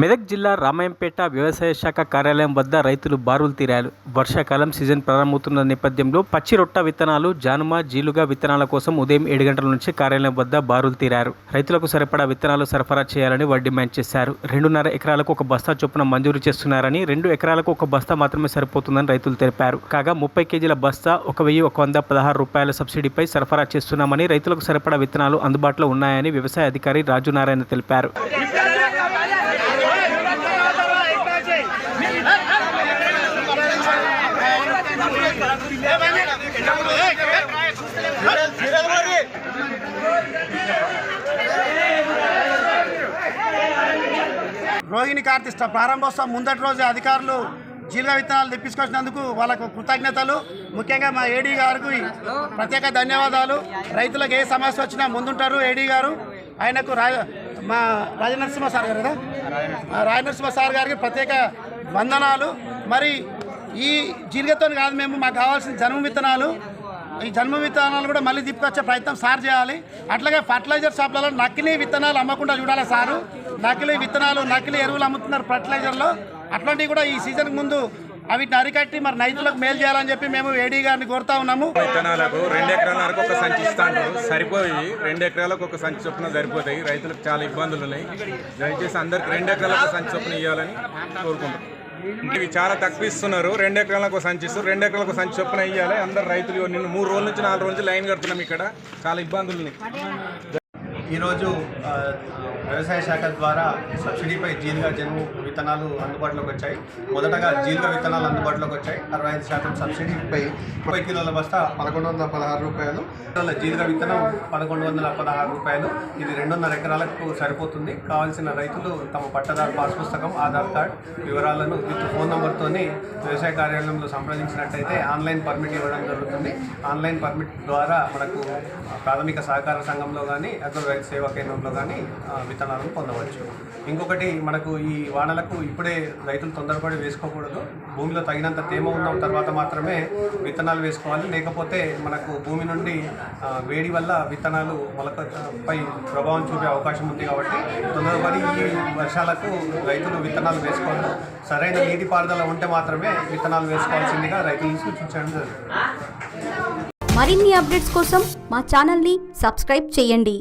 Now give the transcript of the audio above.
మెదక్ జిల్లా రామాయంపేట వ్యవసాయ శాఖ కార్యాలయం వద్ద రైతులు బారులు తీరారు. వర్షాకాలం సీజన్ ప్రారంభమవుతున్న నేపథ్యంలో పచ్చి రొట్ట విత్తనాలు, జానుమ, జీలుగా విత్తనాల కోసం ఉదయం 7 గంటల నుంచి కార్యాలయం వద్ద బారులు తీరారు. రైతులకు సరిపడా విత్తనాలు సరఫరా చేయాలని వారు డిమాండ్ చేశారు. 2.5 ఎకరాలకు ఒక బస్తా చొప్పున మంజూరు చేస్తున్నారని, 2 ఎకరాలకు ఒక బస్తా మాత్రమే సరిపోతుందని రైతులు తెలిపారు. కాగా 30 కేజీల బస్తా 1116 రూపాయల సబ్సిడీపై సరఫరా చేస్తున్నామని, రైతులకు సరిపడా విత్తనాలు అందుబాటులో ఉన్నాయని వ్యవసాయ అధికారి రాజు నారాయణ తెలిపారు. రోహిణి కార్తీక ప్రారంభోత్సవం ముందటి రోజు అధికారులు జీలుగా విత్తనాలు తెప్పించుకొచ్చినందుకు వాళ్ళకు కృతజ్ఞతలు. ముఖ్యంగా మా ఏడీ గారికి ప్రత్యేక ధన్యవాదాలు. రైతులకు ఏ సమస్య వచ్చినా ముందుంటారు ఏడీ గారు. ఆయనకు మా రాజనరసింహ సార్ గారు కదా, రాజనరసింహ సార్ గారికి ప్రత్యేక వందనాలు. మరి ఈ జీలుగతో కాదు, మాకు కావాల్సిన జన్మ విత్తనాలు, ఈ జన్మ విత్తనాలు కూడా మళ్ళీ తీసుకొచ్చే ప్రయత్నం సార్ చేయాలి. అట్లాగే ఫర్టిలైజర్ షాప్లలో నకిలీ విత్తనాలు అమ్మకుండా చూడాలి సారు. నకిలీ విత్తనాలు, నకిలీ ఎరువులు అమ్ముతున్నారు ఫర్టిలైజర్లో. అట్లాంటివి కూడా ఈ సీజన్కి ముందు అవిటిని అరికట్టి మరి రైతులకు మేలు చేయాలని చెప్పి మేము ఏడీ గారిని కోరుతా ఉన్నాము. విత్తనాలకు 2 ఎకరాల వరకు ఒక సంచి ఇస్తాంటారు, సరిపోయి 2 ఎకరాలకు ఒక సంచి చొప్పున సరిపోతాయి. రైతులకు చాలా ఇబ్బందులు ఉన్నాయి. దయచేసి అందరికి 2 ఎకరాలకు ఒక సంచి చొప్పున ఇవ్వాలని కోరుకుంటాం. ఇవి చాలా తక్కువ ఇస్తున్నారు. 2 ఎకరాలకు ఒక సంచి ఇస్తారు, 2 ఎకరాలకు ఒక సంచి చొప్పున ఇవ్వాలి. అందరు రైతులు నిన్ను 3 రోజుల నుంచి 4 రోజుల నుంచి లైన్ కడుతున్నాం. ఇక్కడ చాలా ఇబ్బందులు ఉన్నాయి. ఈరోజు వ్యవసాయ శాఖ ద్వారా సబ్సిడీపై జీలుగా జన్ము విత్తనాలు అందుబాటులోకి వచ్చాయి. మొదటగా జీలుగా విత్తనాలు అందుబాటులోకి వచ్చాయి. 65% సబ్సిడీపై 30 కిలోల బస్తా 1116 రూపాయలు. జీలుగా విత్తనం 1116 రూపాయలు. ఇది 2.5 ఎకరాలకు సరిపోతుంది. కావాల్సిన రైతులు తమ పట్టదారు పాస్ పుస్తకం, ఆధార్ కార్డ్ వివరాలను విత్ ఫోన్ నెంబర్తోని వ్యవసాయ కార్యాలయంలో సంప్రదించినట్టయితే ఆన్లైన్ పర్మిట్ ఇవ్వడం జరుగుతుంది. ఆన్లైన్ పర్మిట్ ద్వారా మనకు ప్రాథమిక సహకార సంఘంలో కానీ అగ్ర రైతు సేవా కేంద్రంలో కానీ విత్తనాలను పొందవచ్చు. ఇంకొకటి, మనకు ఈ వానలకు ఇప్పుడే రైతులు తొందరపడి వేసుకోకూడదు. భూమిలో తగినంత తేమ ఉన్న తర్వాత మాత్రమే విత్తనాలు వేసుకోవాలి. లేకపోతే మనకు భూమి నుండి వేడి వల్ల విత్తనాలు మొలకపై ప్రభావం చూపే అవకాశం ఉంది. కాబట్టి తొందరపడి ఈ వర్షాలకు రైతులు విత్తనాలు వేసుకోవాలి. సరైన నీటిపారుదల ఉంటే మాత్రమే విత్తనాలు వేసుకోవాల్సిందిగా రైతులను సూచించడం జరుగుతుంది. మరిన్ని అప్డేట్స్ కోసం మా ఛానల్ని సబ్స్క్రైబ్ చేయండి.